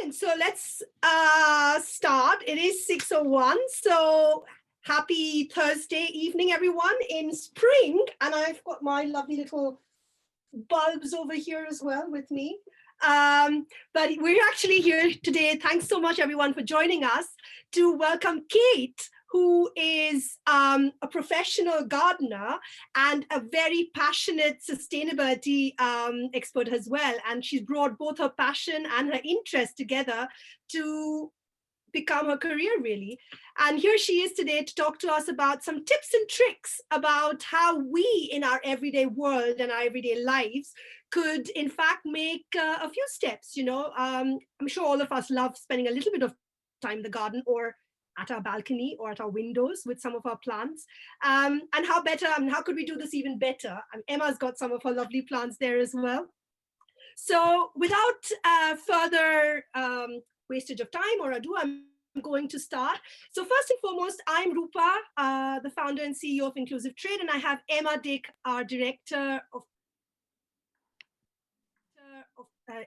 Brilliant. So let's start. It is 6:01. So happy Thursday evening, everyone, in spring. And I've got my lovely little bulbs over here as well with me. But we're actually here today. Thanks so much, everyone, for joining us to welcome Kate, who is a professional gardener and a very passionate sustainability expert as well. And she's brought both her passion and her interest together to become her career, really. And here she is today to talk to us about some tips and tricks about how we in our everyday world and our everyday lives could in fact make a few steps. I'm sure all of us love spending a little bit of time in the garden or at our balcony or at our windows with some of our plants. And how could we do this even better? And Emma's got some of her lovely plants there as well. So without further wastage of time or ado, I'm going to start. So first and foremost, I'm Rupa, the founder and CEO of Inclusive Trade, and I have Emma Dick, our director of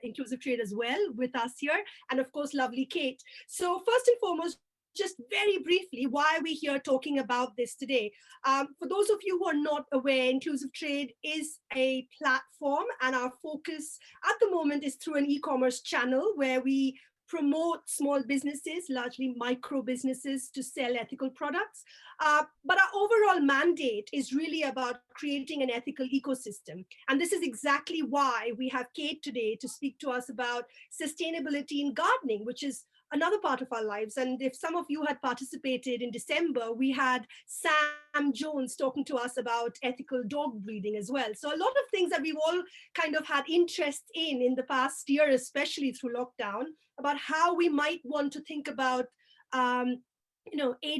Inclusive Trade as well with us here, and of course, lovely Kate. So first and foremost, just very briefly, why are we here talking about this today? For those of you who are not aware, Inclusive Trade is a platform, and our focus at the moment is through an e-commerce channel where we promote small businesses, largely micro businesses, to sell ethical products. But our overall mandate is really about creating an ethical ecosystem. And this is exactly why we have Kate today to speak to us about sustainability in gardening, which is another part of our lives. And if some of you had participated in December, we had Sam Jones talking to us about ethical dog breeding as well. So a lot of things that we've all kind of had interest in the past year, especially through lockdown, about how we might want to think about,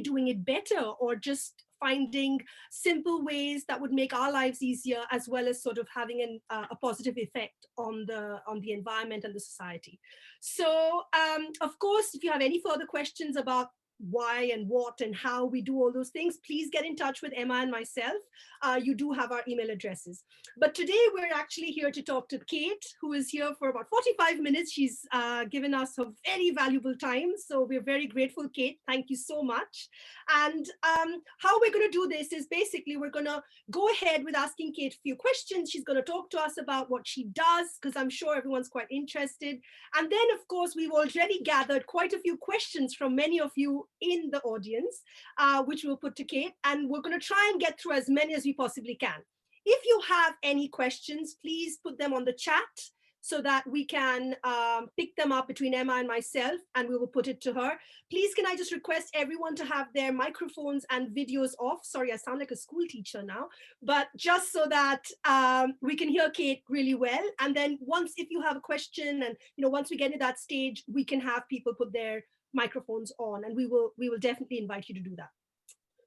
doing it better or just finding simple ways that would make our lives easier, as well as sort of having a positive effect on the environment and the society. So, of course, if you have any further questions about why and what and how we do all those things, please get in touch with Emma and myself. You do have our email addresses. But today we're actually here to talk to Kate, who is here for about 45 minutes. She's given us a very valuable time. So we're very grateful, Kate. Thank you so much. And how we're going to do this is basically we're going to go ahead with asking Kate a few questions. She's going to talk to us about what she does, because I'm sure everyone's quite interested. And then, of course, we've already gathered quite a few questions from many of you in the audience, which we'll put to Kate, and we're going to try and get through as many as we possibly can. If you have any questions, please put them on the chat so that we can pick them up between Emma and myself, and we will put it to her. Please, can I just request everyone to have their microphones and videos off? Sorry, I sound like a school teacher now, but just so that we can hear Kate really well. And then if you have a question, and once we get to that stage, we can have people put their microphones on, and we will definitely invite you to do that.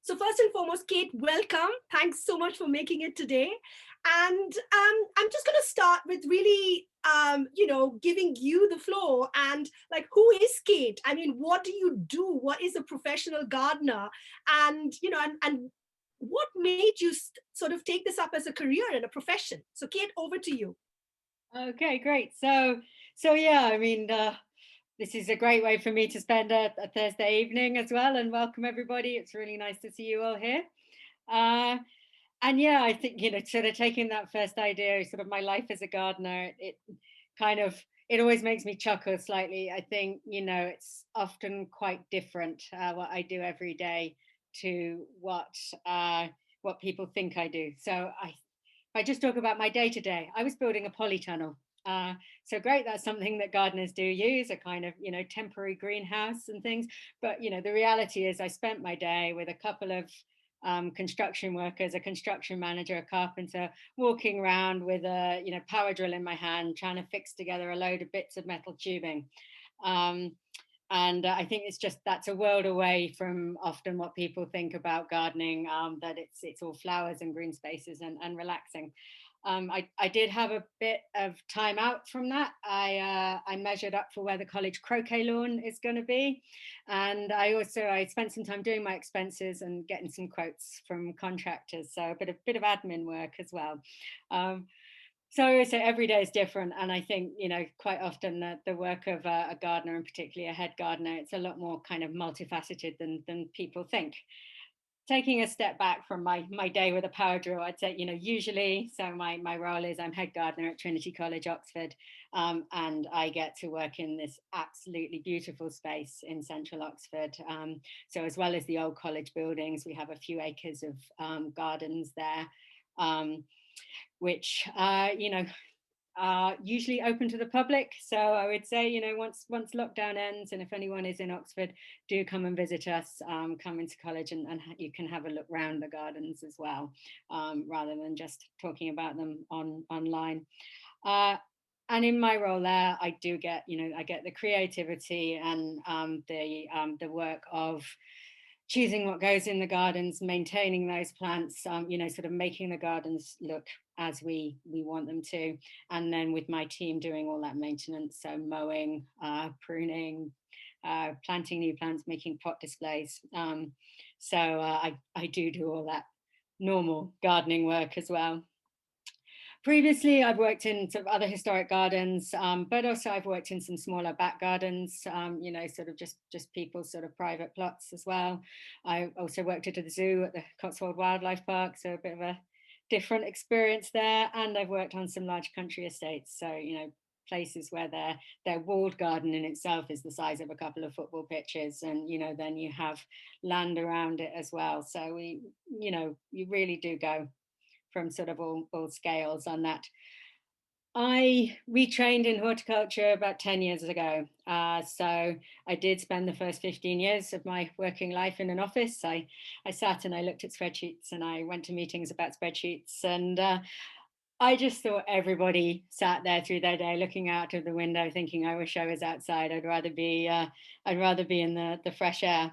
So first and foremost, Kate, welcome. Thanks so much for making it today. And I'm just going to start with really, giving you the floor. And who is Kate? I mean, what do you do? What is a professional gardener? And, and what made you sort of take this up as a career and a profession? So Kate, over to you. Okay, great. So yeah, I mean, this is a great way for me to spend a Thursday evening as well, and welcome everybody. It's really nice to see you all here. And yeah, I think, sort of taking that first idea, sort of my life as a gardener, it always makes me chuckle slightly. I think, it's often quite different what I do every day to what people think I do. So if I just talk about my day to day, I was building a polytunnel. So great, that's something that gardeners do use, a kind of, temporary greenhouse and things. But, the reality is I spent my day with a couple of construction workers, a construction manager, a carpenter, walking around with a, power drill in my hand, trying to fix together a load of bits of metal tubing. And I think that's a world away from often what people think about gardening, that it's all flowers and green spaces and relaxing. I did have a bit of time out from that. I measured up for where the college croquet lawn is going to be. And I spent some time doing my expenses and getting some quotes from contractors. So a bit of admin work as well. So every day is different, and I think, quite often the work of a gardener, and particularly a head gardener, it's a lot more kind of multifaceted than people think. Taking a step back from my day with a power drill, I'd say, usually, so my role is I'm head gardener at Trinity College, Oxford, and I get to work in this absolutely beautiful space in central Oxford. So as well as the old college buildings, we have a few acres of gardens there. Which are usually open to the public. So I would say, once lockdown ends, and if anyone is in Oxford, do come and visit us. Come into college, and you can have a look around the gardens as well, rather than just talking about them online. And in my role there, I do get, I get the creativity and the work of choosing what goes in the gardens, maintaining those plants, sort of making the gardens look as we want them to, and then with my team doing all that maintenance, so mowing, pruning, planting new plants, making pot displays. I do all that normal gardening work as well. Previously, I've worked in sort of other historic gardens, but also I've worked in some smaller back gardens, sort of just people's sort of private plots as well. I also worked at the zoo at the Cotswold Wildlife Park, so a bit of a different experience there. And I've worked on some large country estates, so places where their walled garden in itself is the size of a couple of football pitches, and then you have land around it as well. So you really do go from sort of all scales on that. I retrained in horticulture about 10 years ago. So I did spend the first 15 years of my working life in an office. I sat and I looked at spreadsheets, and I went to meetings about spreadsheets. And I just thought everybody sat there through their day looking out of the window thinking, I wish I was outside. I'd rather be in the fresh air.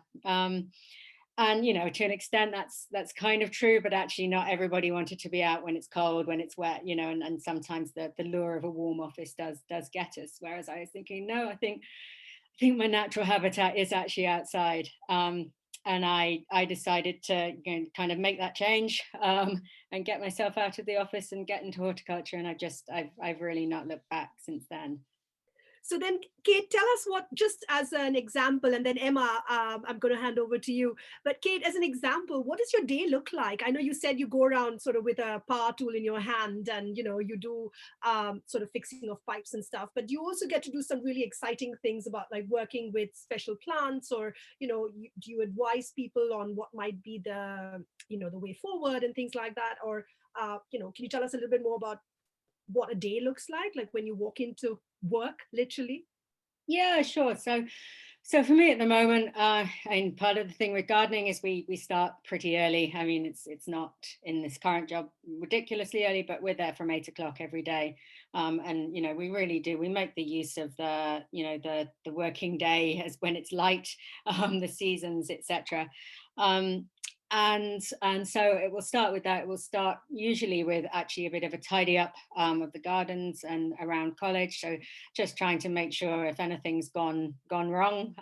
And to an extent that's kind of true, but actually not everybody wanted to be out when it's cold, when it's wet, and sometimes the lure of a warm office does get us. Whereas I was thinking, no, I think my natural habitat is actually outside. And I decided to kind of make that change, and get myself out of the office and get into horticulture, and I've really not looked back since then. So then, Kate, tell us what, just as an example, and then Emma, I'm going to hand over to you. But Kate, as an example, what does your day look like? I know you said you go around sort of with a power tool in your hand, and you do sort of fixing of pipes and stuff. But you also get to do some really exciting things about like working with special plants, or do you advise people on what might be the way forward and things like that? Or can you tell us a little bit more about what a day looks like when you walk into work, literally? Yeah, sure. So for me at the moment, and part of the thing with gardening is we start pretty early. I mean, it's not in this current job ridiculously early, but we're there from 8 o'clock every day, and we really do. We make the use of the working day as when it's light, the seasons, etc. And so it will start with that. It will start usually with actually a bit of a tidy up of the gardens and around college. So just trying to make sure if anything's gone wrong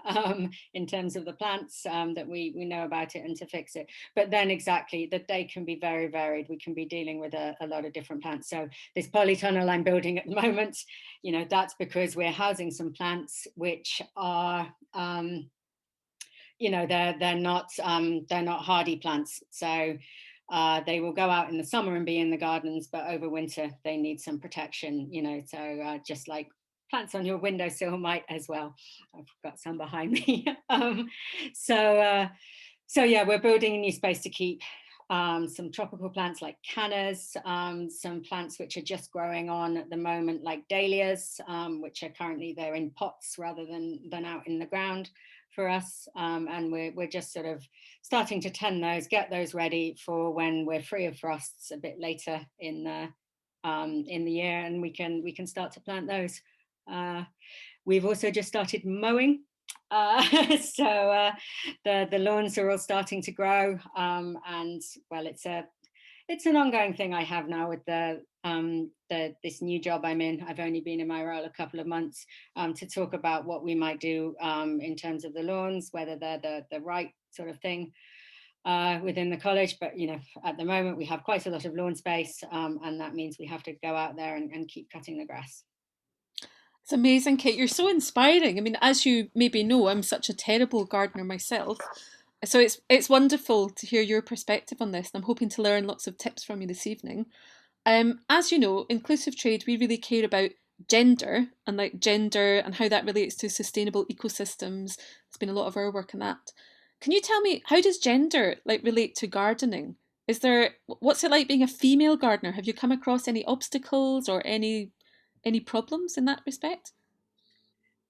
in terms of the plants, that we know about it and to fix it. But then exactly, the day can be very varied. We can be dealing with a lot of different plants. So this polytunnel I'm building at the moment, that's because we're housing some plants which are they're not hardy plants, so they will go out in the summer and be in the gardens, but over winter they need some protection, so just like plants on your windowsill might as well. I've got some behind me. So yeah, we're building a new space to keep some tropical plants like cannas, some plants which are just growing on at the moment like dahlias, which are currently they're in pots rather than out in the ground for us, and we're just sort of starting to tend those, get those ready for when we're free of frosts a bit later in the year, and we can start to plant those. We've also just started mowing. So the lawns are all starting to grow, and well, it's an ongoing thing I have now with this new job I'm in. I've only been in my role a couple of months, to talk about what we might do in terms of the lawns, whether they're the right sort of thing. within the college, but at the moment we have quite a lot of lawn space, and that means we have to go out there and keep cutting the grass. It's amazing, Kate. You're so inspiring. I mean, as you maybe know, I'm such a terrible gardener myself. So it's wonderful to hear your perspective on this, and I'm hoping to learn lots of tips from you this evening. As you know, inclusive trade, we really care about gender and gender and how that relates to sustainable ecosystems. There's been a lot of our work on that. Can you tell me, how does gender relate to gardening? What's it like being a female gardener? Have you come across any obstacles or any problems in that respect?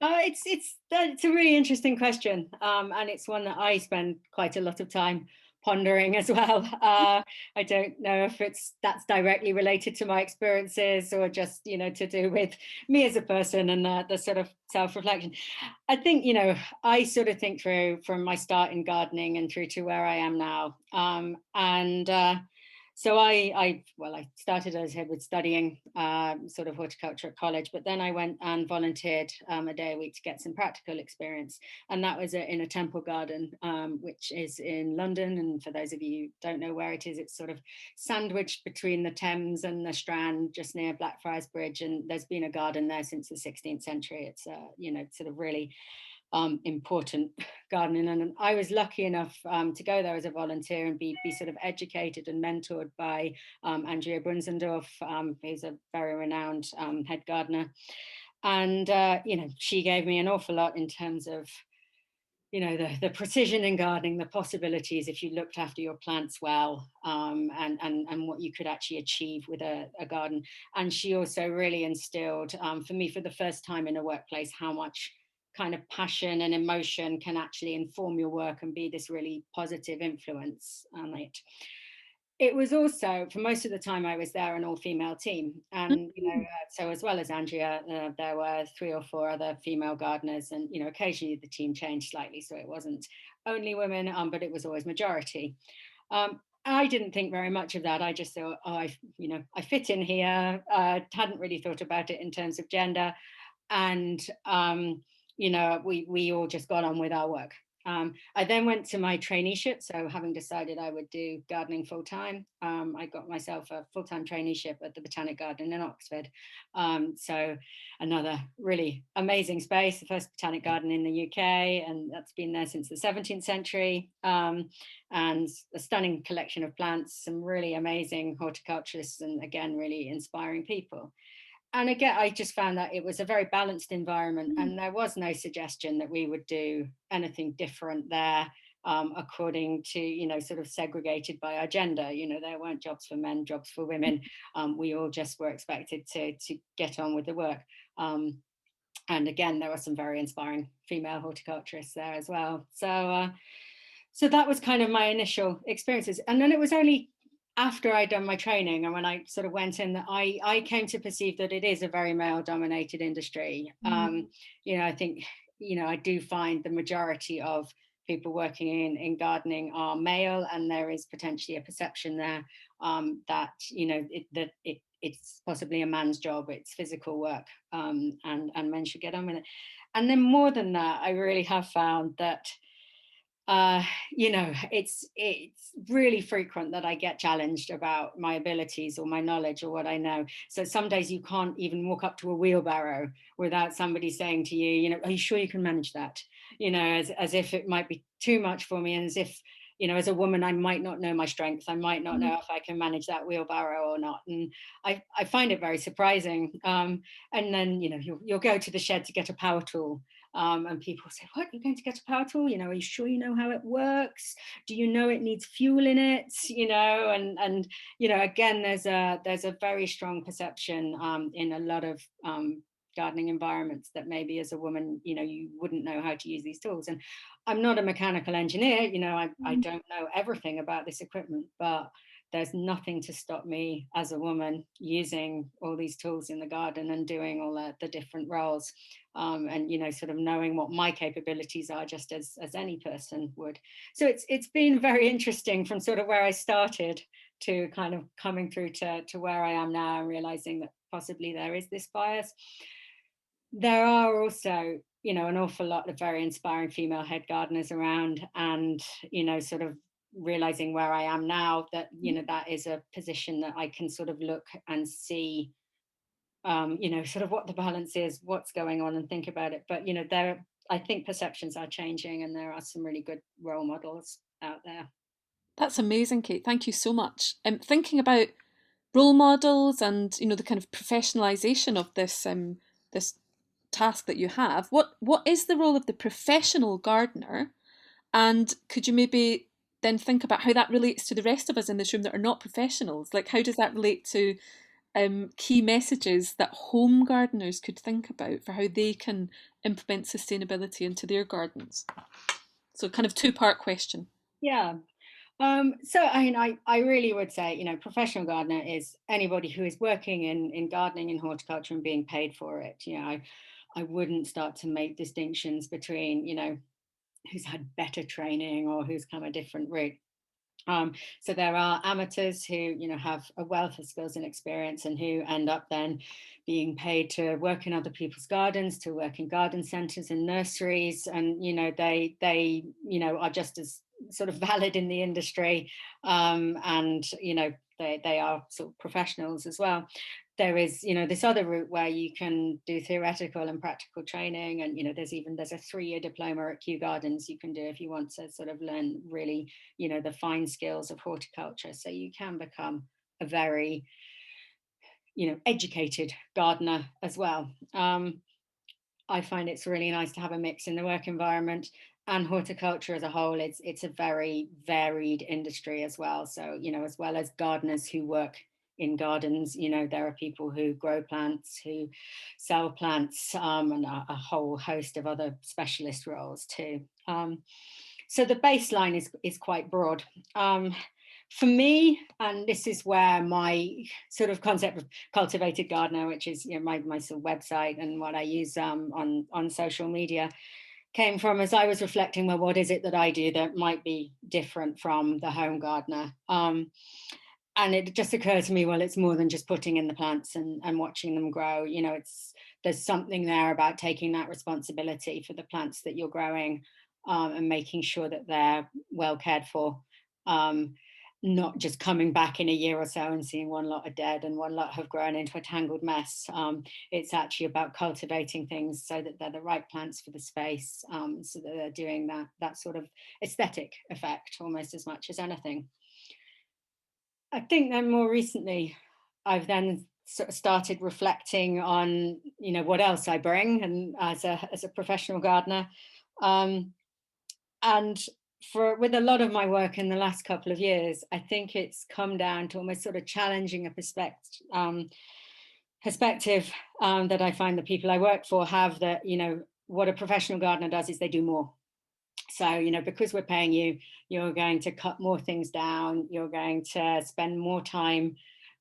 It's a really interesting question, and it's one that I spend quite a lot of time pondering as well. I don't know if that's directly related to my experiences or just to do with me as a person and the sort of self-reflection. I think I sort of think through from my start in gardening and through to where I am now, and. So I started, as I said, with studying sort of horticulture at college, but then I went and volunteered a day a week to get some practical experience, and that was in a temple garden, which is in London. And for those of you who don't know where it is, it's sort of sandwiched between the Thames and the Strand, just near Blackfriars Bridge. And there's been a garden there since the 16th century. It's sort of really important gardening. And I was lucky enough to go there as a volunteer and be sort of educated and mentored by Andrea Brunsendorf, who's a very renowned head gardener. And, she gave me an awful lot in terms of, the precision in gardening, the possibilities if you looked after your plants well, and what you could actually achieve with a garden. And she also really instilled for me for the first time in a workplace how much kind of passion and emotion can actually inform your work and be this really positive influence on it. It was also, for most of the time I was there, an all-female team. And, so as well as Andrea, there were 3 or 4 other female gardeners. And, occasionally the team changed slightly. So it wasn't only women, but it was always majority. I didn't think very much of that. I just thought, I fit in here. Hadn't really thought about it in terms of gender. And, we all just got on with our work. I then went to my traineeship. So having decided I would do gardening full time, I got myself a full-time traineeship at the Botanic Garden in Oxford. So another really amazing space, the first botanic garden in the UK, and that's been there since the 17th century. And a stunning collection of plants, some really amazing horticulturists, and again, really inspiring people. And again, I just found that it was a very balanced environment, and there was no suggestion that we would do anything different there, according to, sort of segregated by our gender. There weren't jobs for men, jobs for women. We all just were expected to get on with the work. And again, there were some very inspiring female horticulturists there as well. So that was kind of my initial experiences. And then it was only after I'd done my training and when I sort of went in that I came to perceive that it is a very male dominated industry. I think, I do find the majority of people working in gardening are male, and there is potentially a perception there that, it's possibly a man's job, it's physical work, and men should get on with it. And then more than that, I really have found that it's really frequent that I get challenged about my abilities or my knowledge or what I know. So some days you can't even walk up to a wheelbarrow without somebody saying to you, are you sure you can manage that? As if it might be too much for me, and as if, as a woman, I might not know my strengths. I might not know if I can manage that wheelbarrow or not. And I find it very surprising. And then, you'll go to the shed to get a power tool. And people say, what, you're going to get a power tool? Are you sure you know how it works? Do you know it needs fuel in it? And again, there's a very strong perception in a lot of gardening environments that maybe as a woman, you wouldn't know how to use these tools. And I'm not a mechanical engineer, I don't know everything about this equipment, but there's nothing to stop me as a woman using all these tools in the garden and doing all the different roles, and sort of knowing what my capabilities are, just as any person would. So it's been very interesting from sort of where I started to kind of coming through to where I am now, and realizing that possibly there is this bias. There are also, an awful lot of very inspiring female head gardeners around, and, sort of realizing where I am now, that, you know, that is a position that I can sort of look and see, you know, sort of what the balance is, what's going on, and think about it. But, you know, I think perceptions are changing, and there are some really good role models out there. That's amazing, Kate. Thank you so much. Thinking about role models and, you know, the kind of professionalization of this task that you have, what is the role of the professional gardener? And could you maybe then think about how that relates to the rest of us in this room that are not professionals? Like, how does that relate to key messages that home gardeners could think about for how they can implement sustainability into their gardens? So kind of two-part question. Yeah. So I mean, I really would say, you know, professional gardener is anybody who is working in gardening and horticulture and being paid for it. You know, I wouldn't start to make distinctions between, you know, who's had better training or who's come a different route. So there are amateurs who, you know, have a wealth of skills and experience, and who end up then being paid to work in other people's gardens, to work in garden centres and nurseries, and, you know, they you know, are just as sort of valid in the industry, and, you know, they are sort of professionals as well. There is, you know, this other route where you can do theoretical and practical training, and, you know, there's a 3-year diploma at Kew Gardens you can do if you want to sort of learn really, you know, the fine skills of horticulture. So you can become a very, you know, educated gardener as well. I find it's really nice to have a mix in the work environment, and horticulture as a whole, it's a very varied industry as well. So, you know, as well as gardeners who work in gardens, you know, there are people who grow plants, who sell plants, and a whole host of other specialist roles too. So the baseline is quite broad. For me, and this is where my sort of concept of Cultivated Gardener, which is, you know, my sort of website and what I use on social media, came from, as I was reflecting, well, what is it that I do that might be different from the home gardener? And it just occurred to me, well, it's more than just putting in the plants and watching them grow. You know, there's something there about taking that responsibility for the plants that you're growing, and making sure that they're well cared for. Not just coming back in a year or so and seeing one lot are dead and one lot have grown into a tangled mess. It's actually about cultivating things so that they're the right plants for the space, so that they're doing that sort of aesthetic effect almost as much as anything. I think then more recently, I've then sort of started reflecting on, you know, what else I bring, and as a professional gardener, and with a lot of my work in the last couple of years, I think it's come down to almost sort of challenging a perspective that I find the people I work for have, that, you know, what a professional gardener does is they do more. So, you know, because we're paying you, you're going to cut more things down, you're going to spend more time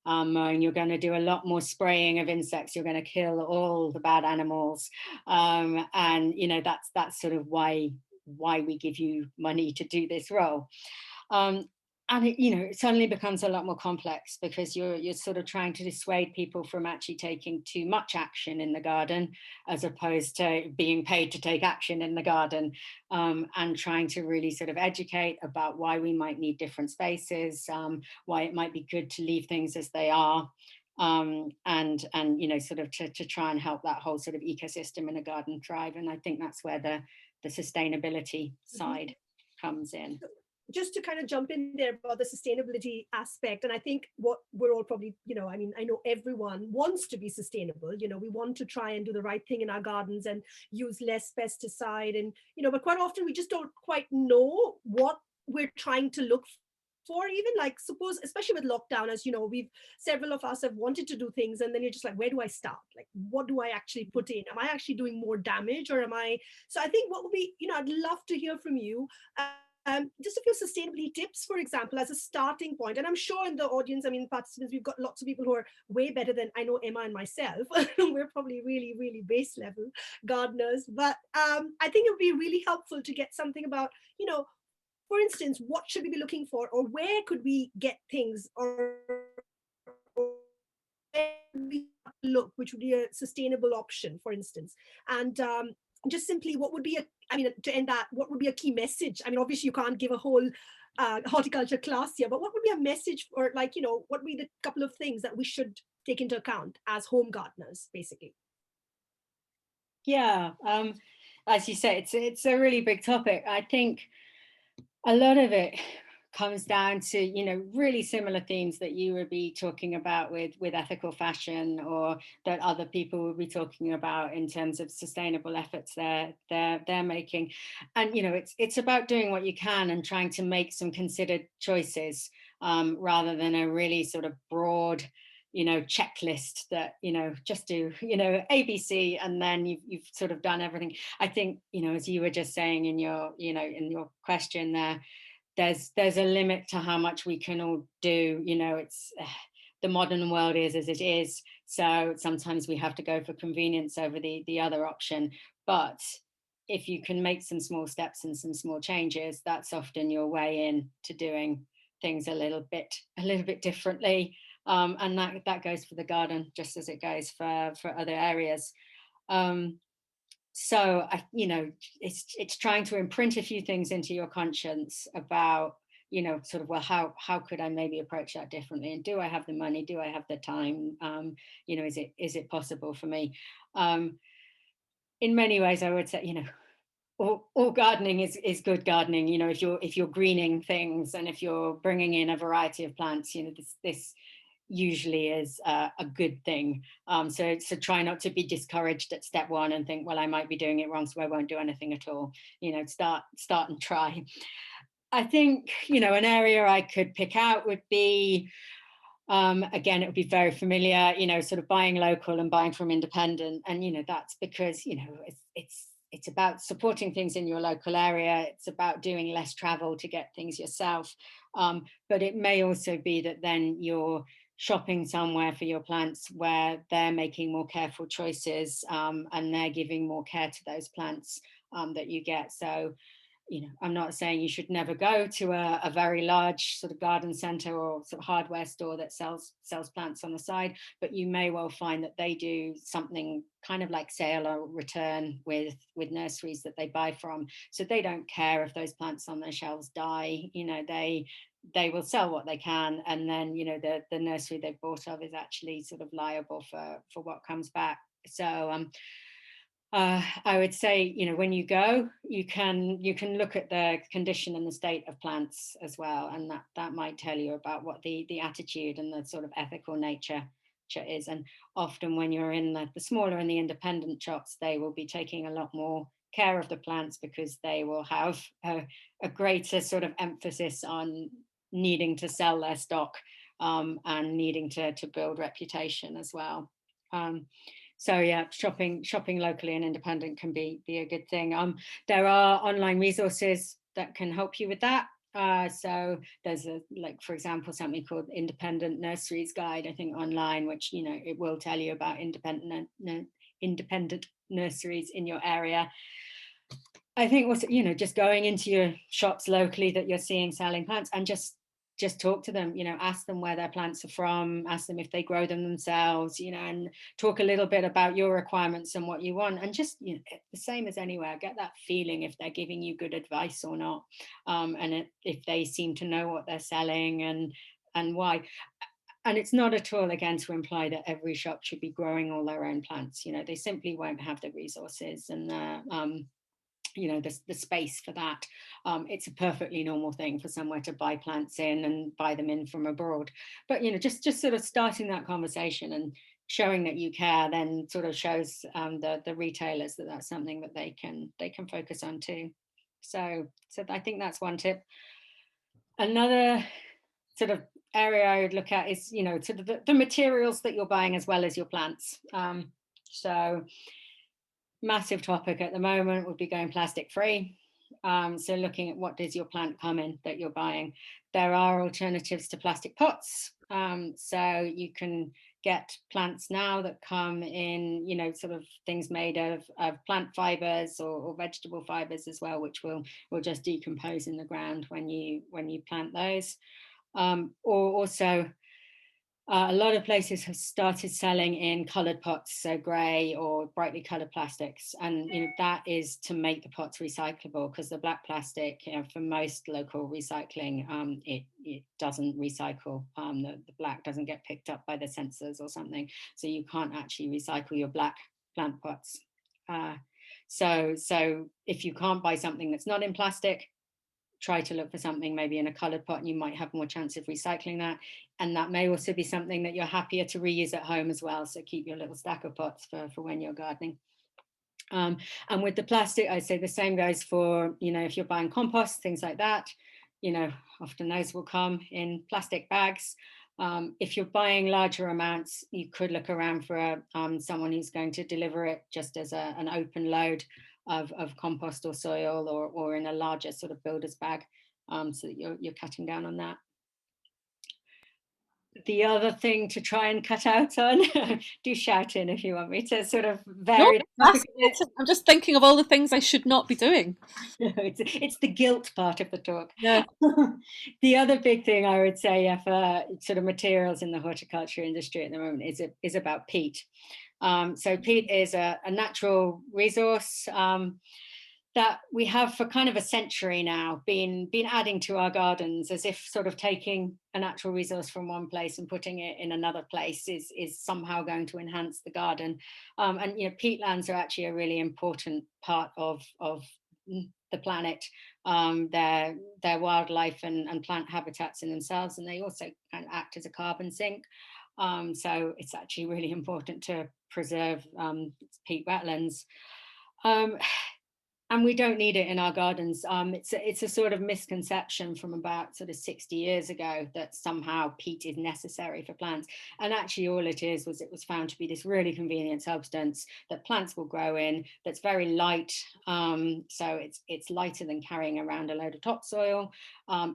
mowing, you're going to do a lot more spraying of insects, you're going to kill all the bad animals. And, you know, that's sort of why we give you money to do this role. And it, you know, it suddenly becomes a lot more complex, because you're sort of trying to dissuade people from actually taking too much action in the garden, as opposed to being paid to take action in the garden, and trying to really sort of educate about why we might need different spaces, why it might be good to leave things as they are, and you know, sort of to try and help that whole sort of ecosystem in a garden thrive. And I think that's where the sustainability side comes in. Just to kind of jump in there about the sustainability aspect, and I think what we're all probably, you know, I mean, I know everyone wants to be sustainable. You know, we want to try and do the right thing in our gardens and use less pesticide, and, you know, but quite often we just don't quite know what we're trying to look for. Even like, suppose, especially with lockdown, as you know, several of us have wanted to do things, and then you're just like, where do I start? Like, what do I actually put in? Am I actually doing more damage, or am I? So I think what would be, you know, I'd love to hear from you. Just a few sustainability tips, for example, as a starting point. And I'm sure in the audience, I mean, participants, we've got lots of people who are way better than, I know, Emma and myself. We're probably really, really base level gardeners. But I think it would be really helpful to get something about, you know, for instance, what should we be looking for, or where could we get things, or where we look, which would be a sustainable option, for instance. And just simply, what would be I mean, to end that, what would be a key message? I mean, obviously you can't give a whole horticulture class here, but what would be a message, or like, what would be the couple of things that we should take into account as home gardeners, basically? Yeah, as you say, it's a really big topic. I think a lot of it comes down to really similar themes that you would be talking about with ethical fashion, or that other people would be talking about in terms of sustainable efforts they're making. And it's about doing what you can and trying to make some considered choices, rather than a really sort of broad checklist that just do ABC and then you've sort of done everything. I think as you were just saying in your question there's a limit to how much we can all do. It's the modern world is as it is, so sometimes we have to go for convenience over the other option. But if you can make some small steps and some small changes, that's often your way in to doing things a little bit differently. And that goes for the garden just as it goes for other areas. So it's trying to imprint a few things into your conscience about sort of, well, how could I maybe approach that differently, and do I have the money, do I have the time, is it possible for me? In many ways I would say all gardening is good gardening. If you're greening things and if you're bringing in a variety of plants, this usually is a good thing. So try not to be discouraged at step one and think, well, I might be doing it wrong, so I won't do anything at all. Start and try. I think an area I could pick out would be, again, it would be very familiar, sort of buying local and buying from independent. And that's because it's about supporting things in your local area. It's about doing less travel to get things yourself. But it may also be that then you're shopping somewhere for your plants where they're making more careful choices, and they're giving more care to those plants that you get. So I'm not saying you should never go to a very large sort of garden center or sort of hardware store that sells plants on the side, but you may well find that they do something kind of like sale or return with nurseries that they buy from. So they don't care if those plants on their shelves die. They will sell what they can, and then the nursery they've bought of is actually sort of liable for what comes back. So I would say, when you go, you can look at the condition and the state of plants as well, and that might tell you about what the attitude and the sort of ethical nature is. And often when you're in the smaller and the independent shops, they will be taking a lot more care of the plants because they will have a greater sort of emphasis on needing to sell their stock, and needing to build reputation as well. So yeah, shopping locally and independent can be a good thing. There are online resources that can help you with that. So there's for example, something called Independent Nurseries Guide, I think, online, which it will tell you about independent nurseries in your area. I think also just going into your shops locally that you're seeing selling plants, and just talk to them, ask them where their plants are from, ask them if they grow them themselves, and talk a little bit about your requirements and what you want, and just the same as anywhere, get that feeling if they're giving you good advice or not, and if they seem to know what they're selling and why. And it's not at all, again, to imply that every shop should be growing all their own plants. They simply won't have the resources and the space for that. It's a perfectly normal thing for somewhere to buy plants in and buy them in from abroad. But just sort of starting that conversation and showing that you care then sort of shows the retailers that that's something that they can focus on too. So I think that's one tip. Another sort of area I would look at is sort of the materials that you're buying as well as your plants. So massive topic at the moment would be going plastic free. So looking at what does your plant come in that you're buying. There are alternatives to plastic pots. So you can get plants now that come in, sort of things made of plant fibers or vegetable fibers as well, which will just decompose in the ground when you plant those. Or also A lot of places have started selling in coloured pots, so grey or brightly coloured plastics, and that is to make the pots recyclable, because the black plastic, for most local recycling, it doesn't recycle. The black doesn't get picked up by the sensors or something, so you can't actually recycle your black plant pots. So if you can't buy something that's not in plastic, try to look for something maybe in a coloured pot, and you might have more chance of recycling that. And that may also be something that you're happier to reuse at home as well. So keep your little stack of pots for when you're gardening. And with the plastic, I'd say the same goes for, if you're buying compost, things like that, often those will come in plastic bags. If you're buying larger amounts, you could look around for someone who's going to deliver it just as an open load of compost or soil, or in a larger sort of builder's bag, so that you're cutting down on that. The other thing to try and cut out on, do shout in if you want me to sort of vary No, I'm just thinking of all the things I should not be doing. It's the guilt part of the talk. Yeah. The other big thing I would say for sort of materials in the horticulture industry at the moment is about peat. So peat is a natural resource that we have for kind of a century now been adding to our gardens, as if sort of taking a natural resource from one place and putting it in another place is somehow going to enhance the garden. And peatlands are actually a really important part of the planet. They're wildlife and plant habitats in themselves, and they also kind of act as a carbon sink. So it's actually really important to preserve peat wetlands. And we don't need it in our gardens. It's a sort of misconception from about sort of 60 years ago that somehow peat is necessary for plants. And actually all it was found to be this really convenient substance that plants will grow in, that's very light. So it's lighter than carrying around a load of topsoil.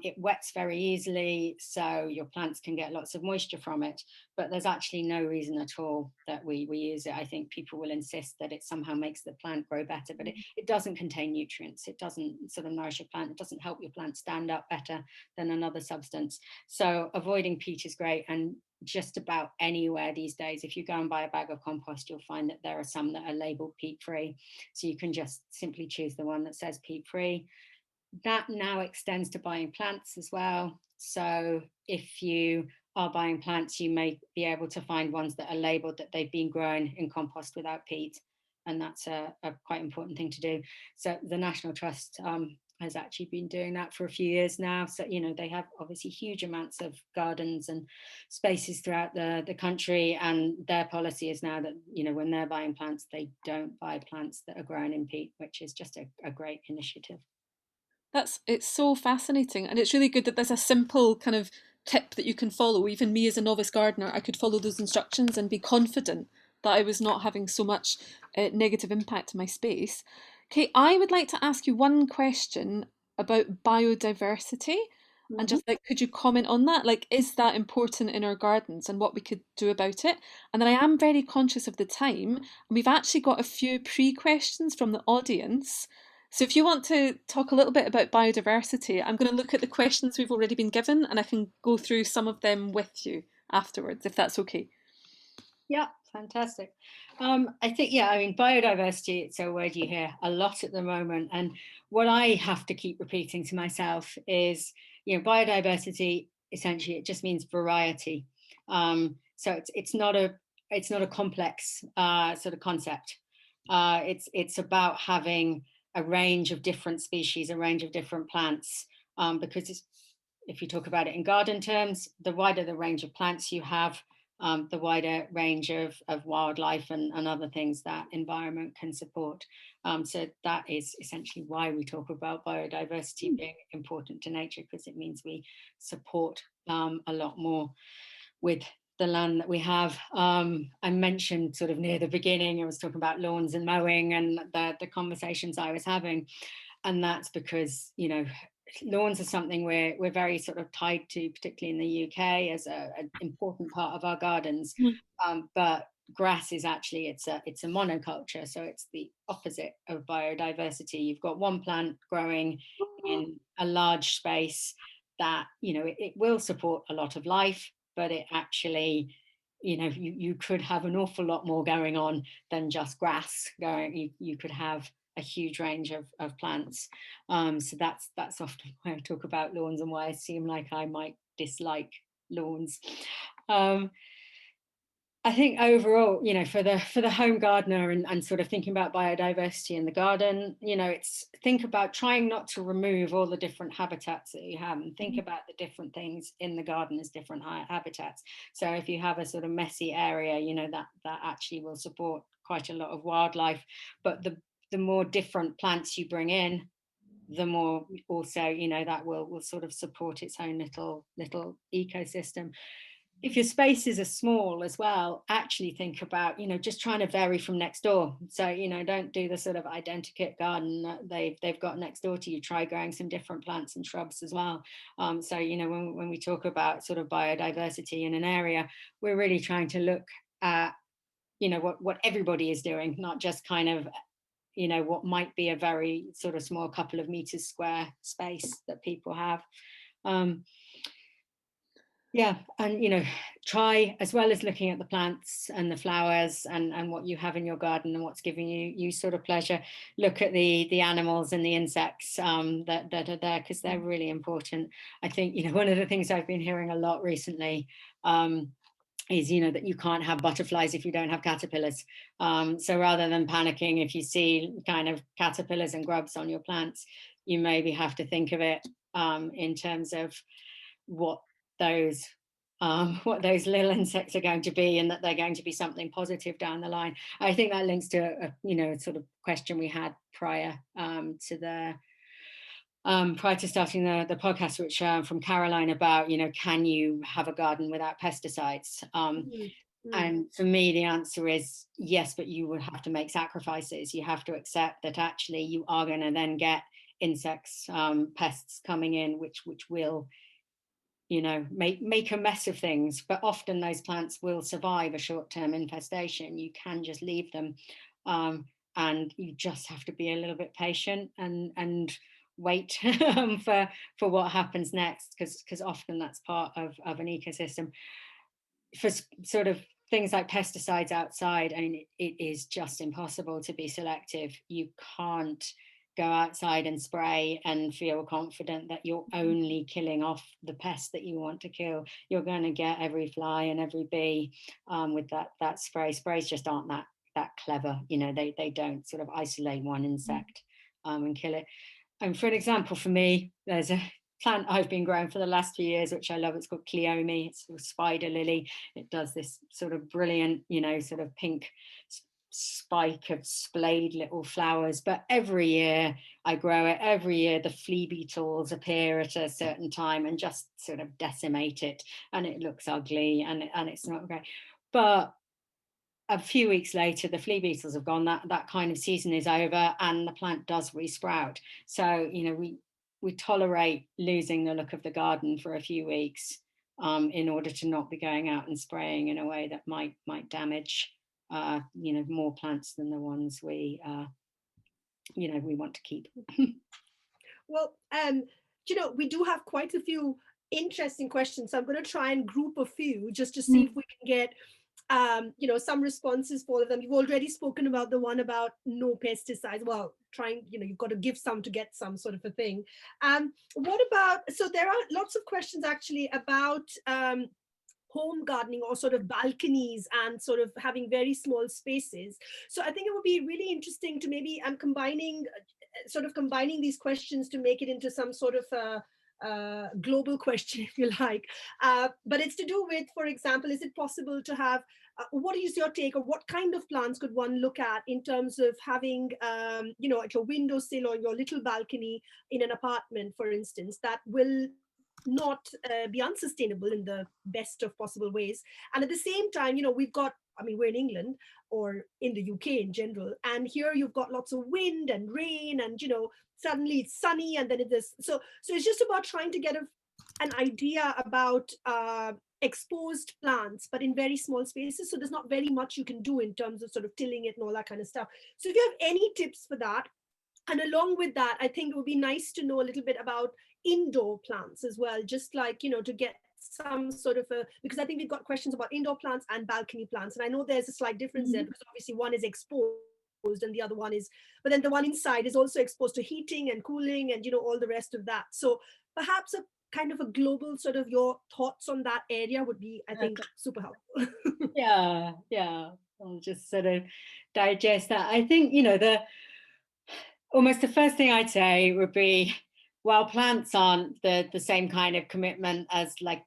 It wets very easily, so your plants can get lots of moisture from it. But there's actually no reason at all that we use it. I think people will insist that it somehow makes the plant grow better, but it doesn't contain nutrients. It doesn't sort of nourish your plant. It doesn't help your plant stand up better than another substance. So avoiding peat is great. And just about anywhere these days, if you go and buy a bag of compost, you'll find that there are some that are labeled peat free. So you can just simply choose the one that says peat free. That now extends to buying plants as well. So if you are buying plants, you may be able to find ones that are labeled that they've been grown in compost without peat. And that's a quite important thing to do. So the National Trust has actually been doing that for a few years now. So, they have obviously huge amounts of gardens and spaces throughout the country. And their policy is now that, when they're buying plants, they don't buy plants that are grown in peat, which is just a great initiative. It's so fascinating, and it's really good that there's a simple kind of tip that you can follow. Even me as a novice gardener, I could follow those instructions and be confident that I was not having so much negative impact to my space. Kate, I would like to ask you one question about biodiversity. And just like, could you comment on that? Like, is that important in our gardens and what we could do about it? And then I am very conscious of the time, and we've actually got a few pre-questions from the audience. So if you want to talk a little bit about biodiversity, I'm going to look at the questions we've already been given, and I can go through some of them with you afterwards, if that's okay. Yeah, fantastic. I think, biodiversity, it's a word you hear a lot at the moment. And what I have to keep repeating to myself is, biodiversity, essentially, it just means variety. So it's not a complex sort of concept. It's about having a range of different species, a range of different plants, because if you talk about it in garden terms, the wider the range of plants you have, the wider range of wildlife and other things that environment can support. So that is essentially why we talk about biodiversity being important to nature, because it means we support a lot more with the land that we have. I mentioned sort of near the beginning, I was talking about lawns and mowing and the conversations I was having. And that's because, lawns are something we're very sort of tied to, particularly in the UK, as an important part of our gardens. But grass is actually, it's a monoculture, so it's the opposite of biodiversity. You've got one plant growing in a large space that, it will support a lot of life, but it actually, you could have an awful lot more going on than just grass going. You could have a huge range of plants. So that's often why I talk about lawns and why I seem like I might dislike lawns. I think overall, for the home gardener and sort of thinking about biodiversity in the garden, it's think about trying not to remove all the different habitats that you have, and think about the different things in the garden as different habitats. So if you have a sort of messy area, that actually will support quite a lot of wildlife. But the more different plants you bring in, the more also, that will sort of support its own little ecosystem. If your spaces are small as well, actually think about, just trying to vary from next door. So, don't do the sort of identikit garden that they've got next door to you. Try growing some different plants and shrubs as well. So, when we talk about sort of biodiversity in an area, we're really trying to look at, what everybody is doing, not just kind of, what might be a very sort of small couple of meters square space that people have. Yeah, and try, as well as looking at the plants and the flowers and what you have in your garden and what's giving you sort of pleasure, look at the animals and the insects that are there, because they're really important. I think one of the things I've been hearing a lot recently is that you can't have butterflies if you don't have caterpillars. So rather than panicking if you see kind of caterpillars and grubs on your plants, you maybe have to think of it in terms of what those little insects are going to be, and that they're going to be something positive down the line. I think that links to a sort of question we had prior to starting the podcast, which from Caroline, about can you have a garden without pesticides? And for me, the answer is yes, but you would have to make sacrifices. You have to accept that actually you are going to then get insects, pests coming in, which will make a mess of things. But often those plants will survive a short-term infestation. You can just leave them, and you just have to be a little bit patient and wait for what happens next, because often that's part of an ecosystem. For sort of things like pesticides outside, I mean, it is just impossible to be selective. You can't go outside and spray and feel confident that you're only killing off the pest that you want to kill. You're going to get every fly and every bee with that spray. Sprays just aren't that clever. They don't sort of isolate one insect and kill it. And for an example, for me, there's a plant I've been growing for the last few years, which I love. It's called Cleome. It's a spider lily. It does this sort of brilliant, sort of pink spike of splayed little flowers. But every year I grow it, every year the flea beetles appear at a certain time and just sort of decimate it, and it looks ugly and it's not great. But a few weeks later, the flea beetles have gone, that kind of season is over, and the plant does resprout. So we tolerate losing the look of the garden for a few weeks in order to not be going out and spraying in a way that might damage more plants than the ones we want to keep. Well, we do have quite a few interesting questions, so I'm going to try and group a few just to see if we can get some responses for all of them. You've already spoken about the one about no pesticides. Well, you've got to give some to get some, sort of a thing. What about, so there are lots of questions actually about home gardening, or sort of balconies, and sort of having very small spaces. So I think it would be really interesting to maybe, I'm combining these questions to make it into some sort of a global question, if you like. But it's to do with, for example, is it possible to have, what is your take, or what kind of plants could one look at in terms of having, at your windowsill or your little balcony in an apartment, for instance, that will not be unsustainable in the best of possible ways. And at the same time, we're in England, or in the UK in general, and here you've got lots of wind and rain, and suddenly it's sunny, and then it is so it's just about trying to get an idea about exposed plants, but in very small spaces, so there's not very much you can do in terms of sort of tilling it and all that kind of stuff. So if you have any tips for that, and along with that, I think it would be nice to know a little bit about indoor plants as well, just like to get some sort of a, because I think we've got questions about indoor plants and balcony plants. And I know there's a slight difference there, because obviously one is exposed and the other one is, but then the one inside is also exposed to heating and cooling and, all the rest of that. So perhaps a kind of a global sort of your thoughts on that area would be, I think, super helpful. Yeah. I'll just sort of digest that. I think, almost the first thing I'd say would be, while plants aren't the same kind of commitment as like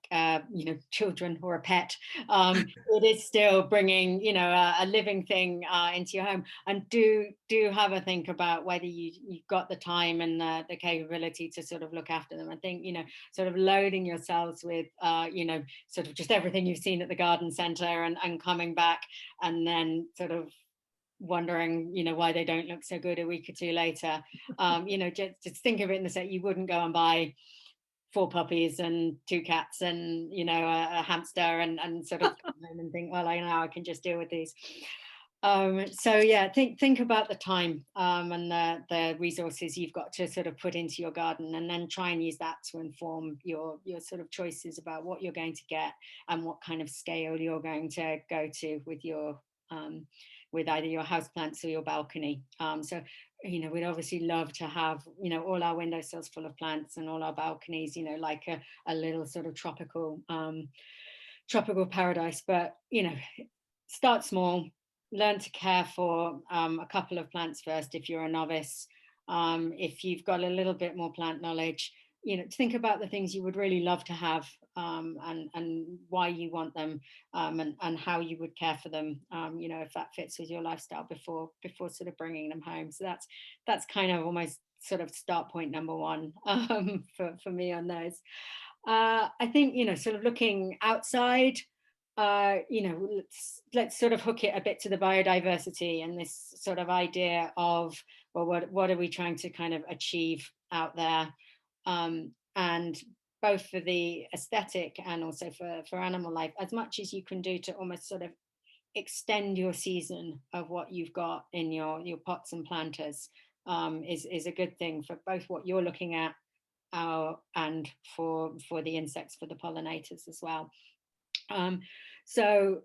children or a pet, it is still bringing a living thing into your home. And do have a think about whether you've got the time and the capability to sort of look after them. I think sort of loading yourselves with sort of just everything you've seen at the garden centre and coming back and then sort of wondering why they don't look so good a week or two later. Just think of it in the sense you wouldn't go and buy 4 puppies and 2 cats and a hamster and sort of come home and think, well, I can just deal with these. So yeah, think about the time and the resources you've got to sort of put into your garden, and then try and use that to inform your sort of choices about what you're going to get and what kind of scale you're going to go to with your with either your houseplants or your balcony. So we'd obviously love to have all our windowsills full of plants and all our balconies like a little sort of tropical paradise. But start small, learn to care for a couple of plants first if you're a novice. If you've got a little bit more plant knowledge, think about the things you would really love to have, and why you want them, and how you would care for them, if that fits with your lifestyle before sort of bringing them home. So that's kind of almost sort of start point number one for me on those. I think sort of looking outside, let's sort of hook it a bit to the biodiversity and this sort of idea of, well, what are we trying to kind of achieve out there, and both for the aesthetic and also for animal life, as much as you can do to almost sort of extend your season of what you've got in your pots and planters, is a good thing for both what you're looking at and for the insects, for the pollinators as well. So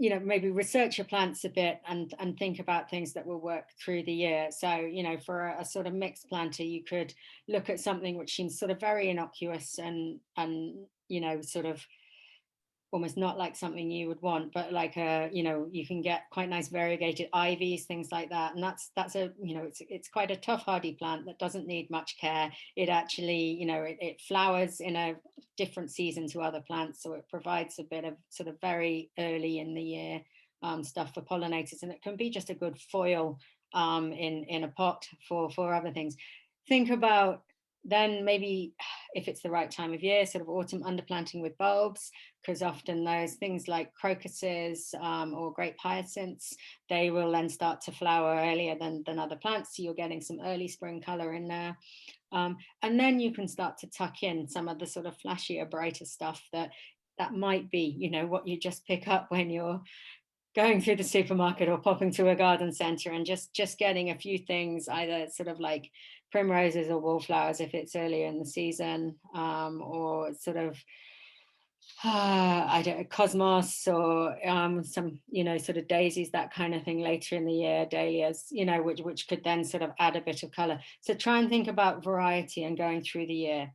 maybe research your plants a bit and think about things that will work through the year. So for a sort of mixed planter, you could look at something which seems sort of very innocuous and sort of almost not like something you would want, but like you can get quite nice variegated ivies, things like that, and that's a it's quite a tough hardy plant that doesn't need much care. It actually it flowers in a different season to other plants, so it provides a bit of sort of very early in the year stuff for pollinators, and it can be just a good foil in a pot for other things. Think about then maybe, if it's the right time of year, sort of autumn underplanting with bulbs, because often those things like crocuses or great hyacinths, they will then start to flower earlier than other plants, so you're getting some early spring color in there. And then you can start to tuck in some of the sort of flashier, brighter stuff that might be what you just pick up when you're going through the supermarket or popping to a garden center, and just getting a few things, either sort of like primroses or wallflowers if it's earlier in the season, or sort of I don't know, cosmos, or some sort of daisies, that kind of thing later in the year, dahlias, which could then sort of add a bit of color. So try and think about variety and going through the year.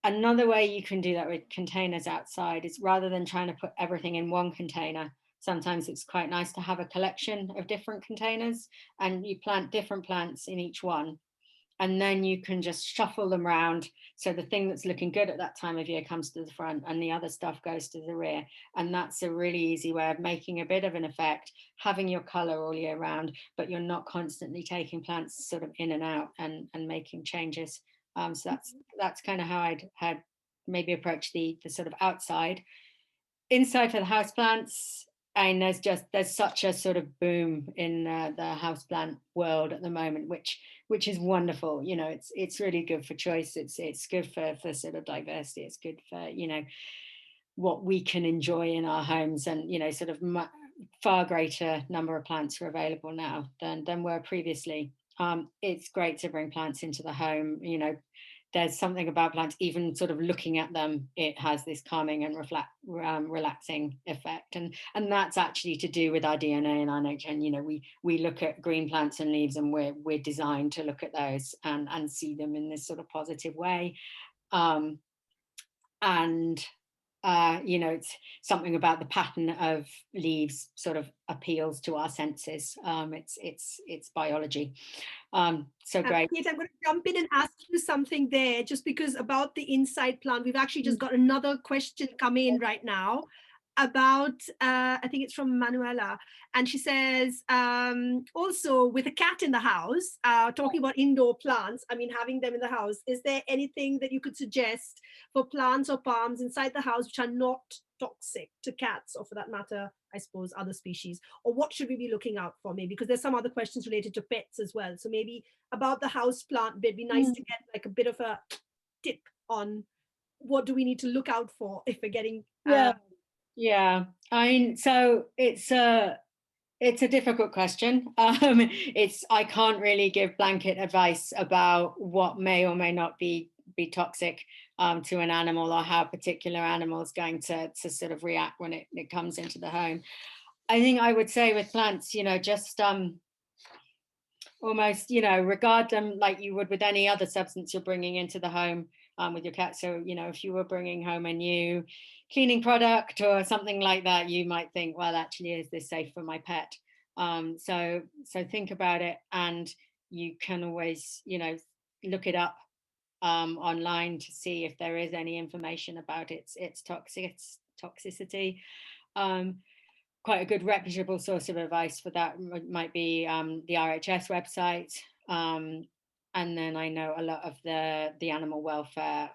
Another way you can do that with containers outside is, rather than trying to put everything in one container, sometimes it's quite nice to have a collection of different containers, and you plant different plants in each one, and then you can just shuffle them around, so the thing that's looking good at that time of year comes to the front and the other stuff goes to the rear. And that's a really easy way of making a bit of an effect, having your color all year round, but you're not constantly taking plants sort of in and out and making changes. So that's kind of how I'd maybe approach the sort of outside. Inside for the houseplants, and there's such a sort of boom in the houseplant world at the moment, which is wonderful. It's really good for choice. It's good for sort of diversity. It's good for what we can enjoy in our homes, and sort of far greater number of plants are available now than were previously. It's great to bring plants into the home. there's something about plants, even sort of looking at them, it has this calming and relaxing effect, and that's actually to do with our DNA and our nature. And we look at green plants and leaves, and we're designed to look at those and see them in this sort of positive way. And it's something about the pattern of leaves sort of appeals to our senses. It's biology. So great. Kate, I'm going to jump in and ask you something there, just because about the inside plant. We've actually just got another question come in right now about, I think it's from Manuela, and she says, also with a cat in the house, talking about indoor plants, I mean, having them in the house, is there anything that you could suggest for plants or palms inside the house which are not toxic to cats, or for that matter, I suppose, other species? Or what should we be looking out for, maybe? Because there's some other questions related to pets as well. So maybe about the house plant, it'd be nice to get like a bit of a tip on what do we need to look out for if we're getting... Yeah, I mean, so it's a difficult question. I can't really give blanket advice about what may or may not be toxic to an animal, or how a particular animal is going to sort of react when it comes into the home. I think I would say with plants, just almost, regard them like you would with any other substance you're bringing into the home with your cat. So, if you were bringing home a new cleaning product or something like that, you might think, well, actually, is this safe for my pet? So think about it, and you can always, look it up online to see if there is any information about its toxicity. Quite a good reputable source of advice for that might be the RHS website. And then I know a lot of the animal welfare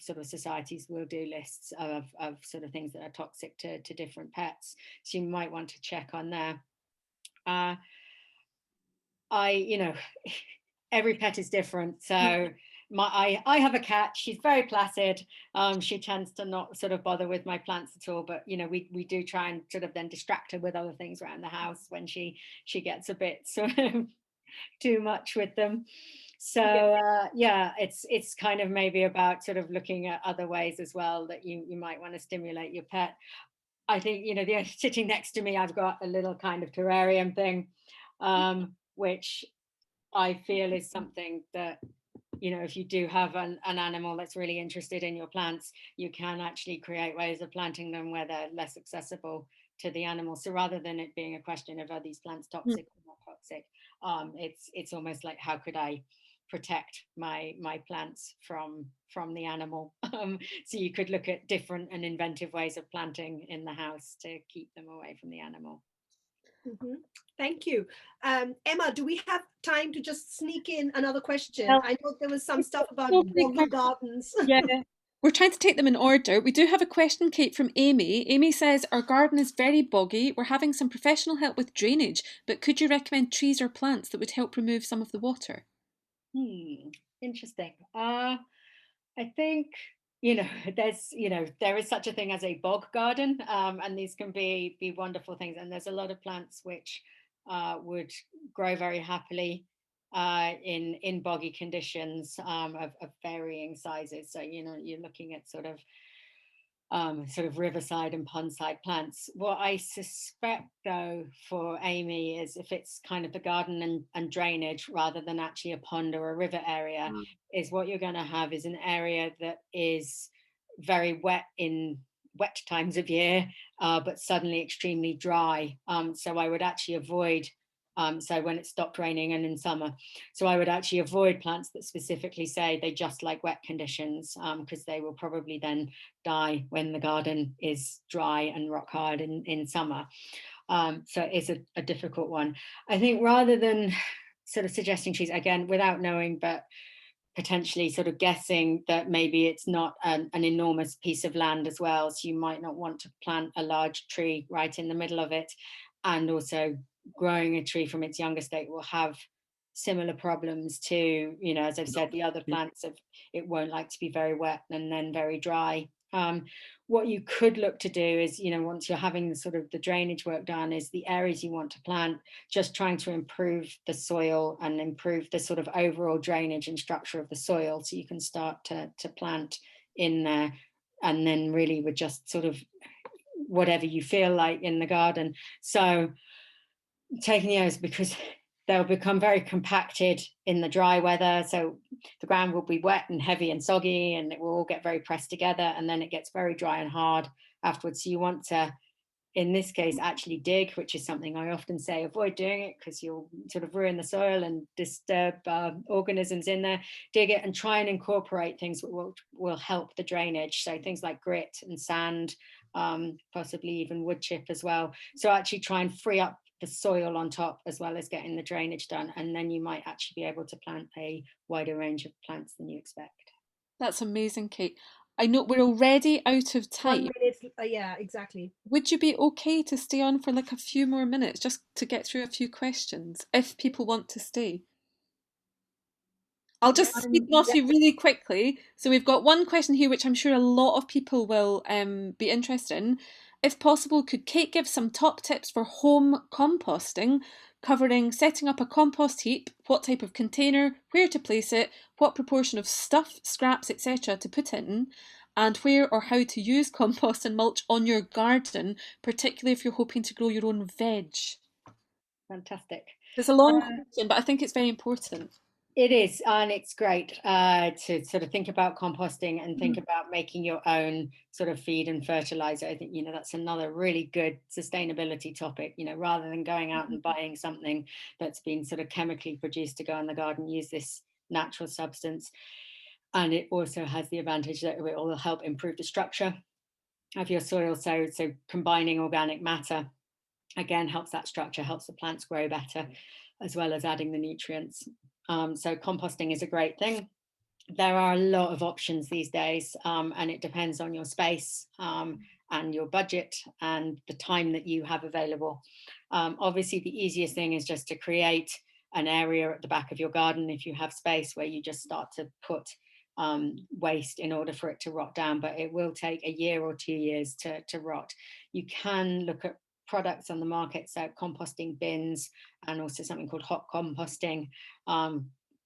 sort of societies will do lists of sort of things that are toxic to different pets. So you might want to check on there. Every pet is different. So I have a cat. She's very placid. She tends to not sort of bother with my plants at all. But we do try and sort of then distract her with other things around the house when she gets a bit sort of too much with them. So it's kind of maybe about sort of looking at other ways as well that you might want to stimulate your pet. I think they're sitting next to me. I've got a little kind of terrarium thing, which I feel is something that, if you do have an animal that's really interested in your plants, you can actually create ways of planting them where they're less accessible to the animal. So rather than it being a question of are these plants toxic or not toxic, it's almost like, how could I protect my plants from the animal? So you could look at different and inventive ways of planting in the house to keep them away from the animal. Thank you. Emma, do we have time to just sneak in another question? Well, I know there was some stuff about boggy gardens. Yeah, we're trying to take them in order. We do have a question, Kate, from Amy. Amy says, our garden is very boggy. We're having some professional help with drainage, but could you recommend trees or plants that would help remove some of the water? Interesting. I think there is such a thing as a bog garden, and these can be wonderful things. And there's a lot of plants which would grow very happily in boggy conditions of varying sizes. So you're looking at sort of riverside and pondside plants. What I suspect, though, for Amy is if it's kind of the garden and drainage rather than actually a pond or a river area, is what you're going to have is an area that is very wet in wet times of year, but suddenly extremely dry. So I would actually avoid so when it stopped raining and in summer. So I would actually avoid plants that specifically say they just like wet conditions, because they will probably then die when the garden is dry and rock hard in summer. So it's a difficult one. I think rather than sort of suggesting trees, again, without knowing, but potentially sort of guessing that maybe it's not an enormous piece of land as well. So you might not want to plant a large tree right in the middle of it. And also growing a tree from its younger state will have similar problems to, as I've said, the other plants. It won't like to be very wet and then very dry What you could look to do is, once you're having the sort of the drainage work done, is the areas you want to plant, just trying to improve the soil and improve the sort of overall drainage and structure of the soil, so you can start to plant in there, and then really with just sort of whatever you feel like in the garden. So taking those, because they'll become very compacted in the dry weather, so the ground will be wet and heavy and soggy, and it will all get very pressed together, and then it gets very dry and hard afterwards. So you want to, in this case, actually dig, which is something I often say, avoid doing it because you'll sort of ruin the soil and disturb organisms in there. Dig it and try and incorporate things that will help the drainage, so things like grit and sand, possibly even wood chip as well. So actually try and free up the soil on top, as well as getting the drainage done, and then you might actually be able to plant a wider range of plants than you expect. That's amazing, Kate. I know we're already out of time. 1 minute, yeah, exactly. Would you be okay to stay on for like a few more minutes just to get through a few questions if people want to stay? I'll just speed them off you really quickly. So we've got one question here, which I'm sure a lot of people will be interested in. If possible, could Kate give some top tips for home composting, covering setting up a compost heap, what type of container, where to place it, what proportion of stuff, scraps, etc. to put in, and where or how to use compost and mulch on your garden, particularly if you're hoping to grow your own veg? Fantastic. It's a long question, but I think it's very important. It is, and it's great to sort of think about composting and think about making your own sort of feed and fertilizer. I think, that's another really good sustainability topic, rather than going out and buying something that's been sort of chemically produced to go in the garden, use this natural substance. And it also has the advantage that it will help improve the structure of your soil. So combining organic matter, again, helps that structure, helps the plants grow better, as well as adding the nutrients. So composting is a great thing. There are a lot of options these days, and it depends on your space and your budget and the time that you have available. Obviously, the easiest thing is just to create an area at the back of your garden, if you have space, where you just start to put waste in order for it to rot down, but it will take a year or 2 years to rot. You can look at products on the market, so composting bins, and also something called hot composting,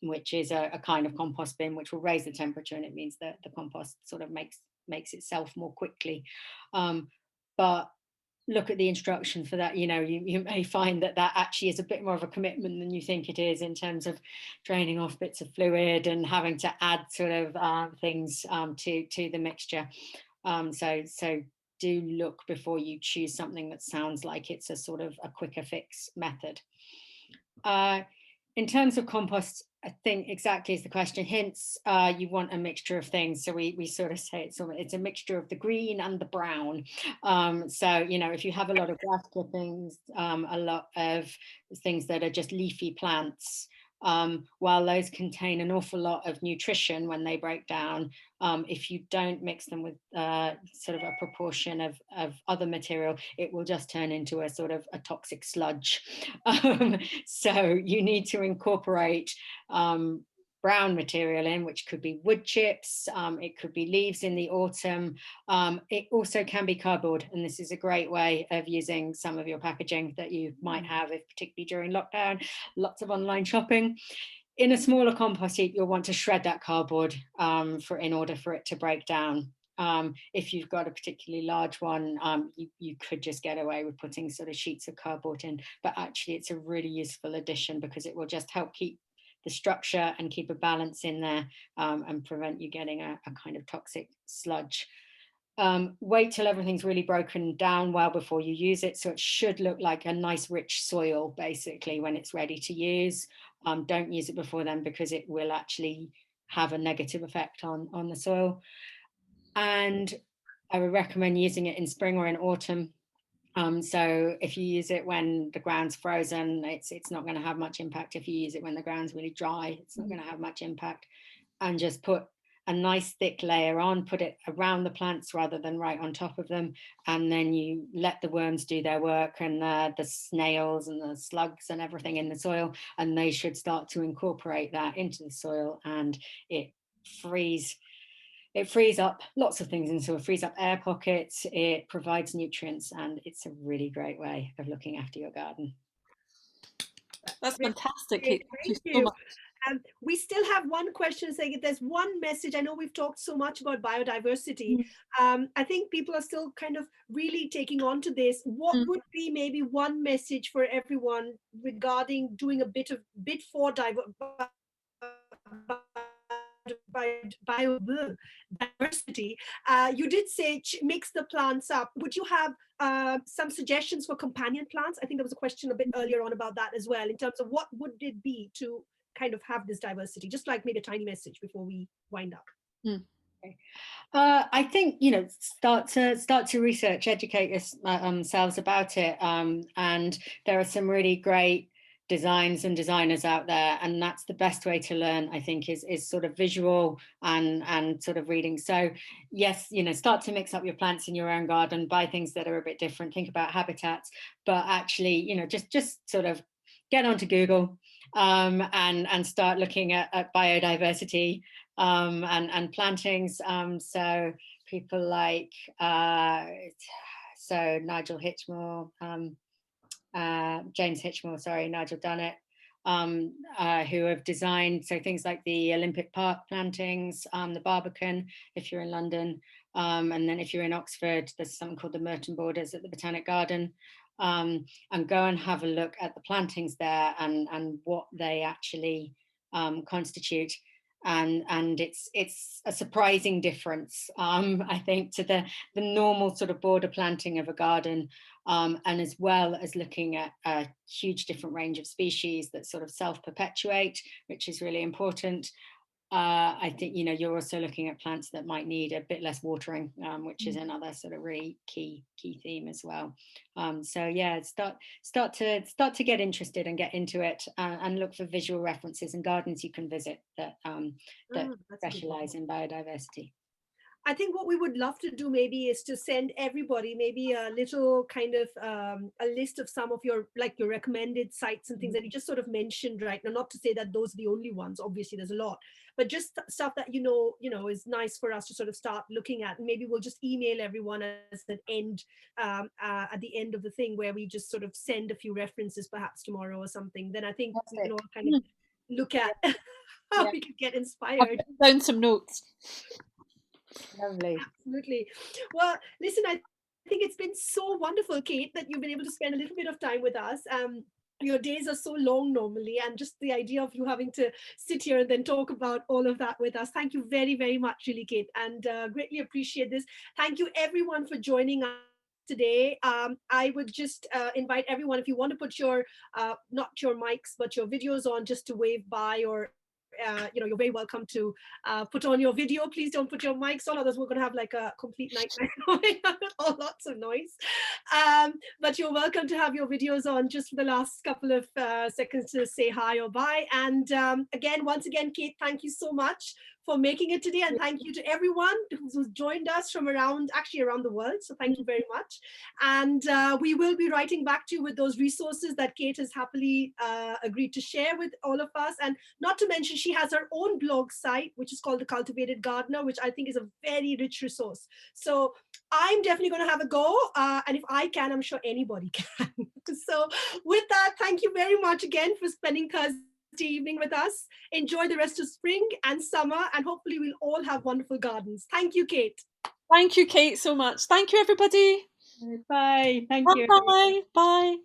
which is a kind of compost bin which will raise the temperature, and it means that the compost sort of makes itself more quickly. But look at the instructions for that. You may find that actually is a bit more of a commitment than you think it is, in terms of draining off bits of fluid and having to add sort of things to the mixture. So do look before you choose something that sounds like it's a sort of a quicker fix method. In terms of compost, I think exactly as the question hints, you want a mixture of things. So we sort of say it's a mixture of the green and the brown. So, if you have a lot of grass clippings, a lot of things that are just leafy plants, while those contain an awful lot of nutrition when they break down, if you don't mix them with sort of a proportion of other material, it will just turn into a sort of a toxic sludge. So you need to incorporate brown material in, which could be wood chips, it could be leaves in the autumn. It also can be cardboard, and this is a great way of using some of your packaging that you might have, if particularly during lockdown, lots of online shopping. In a smaller compost heap, you'll want to shred that cardboard in order for it to break down. If you've got a particularly large one, you could just get away with putting sort of sheets of cardboard in, but actually it's a really useful addition, because it will just help keep the structure and keep a balance in there, and prevent you getting a kind of toxic sludge. Wait till everything's really broken down well before you use it, so it should look like a nice rich soil basically when it's ready to use. Don't use it before then, because it will actually have a negative effect on the soil. And I would recommend using it in spring or in autumn. So if you use it when the ground's frozen, it's not going to have much impact. If you use it when the ground's really dry, it's not going to have much impact. And just put a nice thick layer on, put it around the plants rather than right on top of them, and then you let the worms do their work, and the snails and the slugs and everything in the soil, and they should start to incorporate that into the soil, and it frees it frees up lots of things, and so it frees up air pockets, it provides nutrients, and it's a really great way of looking after your garden. That's fantastic, Great. Kate. Thank you Thank so you. much. We still have one question saying if there's one message. I know we've talked so much about biodiversity. I think people are still kind of really taking on to this. What would be maybe one message for everyone regarding doing a bit for biodiversity? You did say mix the plants up. Would you have some suggestions for companion plants? I think there was a question a bit earlier on about that as well, in terms of what would it be to kind of have this diversity, just like maybe a tiny message before we wind up. I think, you know, start to research, educate yourselves about it, and there are some really great designs and designers out there, and that's the best way to learn, I think, is sort of visual and sort of reading. So yes, you know, start to mix up your plants in your own garden, buy things that are a bit different, think about habitats, but actually, you know, just sort of get onto Google, and start looking at biodiversity, and plantings. So people like so Nigel Hitchmore, James Hitchmore, sorry, Nigel Dunnett, who have designed so things like the Olympic Park plantings, the Barbican, if you're in London, and then if you're in Oxford, there's something called the Merton Borders at the Botanic Garden. And go and have a look at the plantings there and what they actually constitute. And it's a surprising difference, I think, to the normal sort of border planting of a garden, and as well as looking at a huge different range of species that sort of self-perpetuate, which is really important. I think, you know, you're also looking at plants that might need a bit less watering, which is another sort of really key theme as well. So yeah, start to get interested and get into it, and look for visual references and gardens you can visit that specialize in biodiversity. I think what we would love to do maybe is to send everybody maybe a little kind of a list of some of your recommended sites and things that you just sort of mentioned right now. Not to say that those are the only ones. Obviously, there's a lot, but just stuff that you know is nice for us to sort of start looking at. Maybe we'll just email everyone as an end at the end of the thing, where we just sort of send a few references, perhaps tomorrow or something. Then I think we can all kind of look at how we can get inspired. I've down some notes. Lovely. Absolutely. Well, listen, I think it's been so wonderful, Kate, that you've been able to spend a little bit of time with us. Your days are so long normally, and just the idea of you having to sit here and then talk about all of that with us. Thank you very, very much, really, Kate, and greatly appreciate this. Thank you, everyone, for joining us today. I would just invite everyone, if you want to put your, not your mics, but your videos on, just to wave by, or you're very welcome to put on your video. Please don't put your mics on, otherwise we're going to have like a complete nightmare going on with lots of noise. But you're welcome to have your videos on just for the last couple of seconds to say hi or bye. And once again, Kate, thank you so much for making it today, and thank you to everyone who's joined us from around the world. So thank you very much. And we will be writing back to you with those resources that Kate has happily agreed to share with all of us. And not to mention, she has her own blog site, which is called the Cultivated Gardener, which I think is a very rich resource. So I'm definitely going to have a go. And if I can, I'm sure anybody can. So with that, thank you very much again for spending Thursday evening with us. Enjoy the rest of spring and summer, and hopefully we'll all have wonderful gardens. Thank you, Kate. Thank you, Kate, so much. Thank you, everybody. Bye. Thank you. Bye. Bye.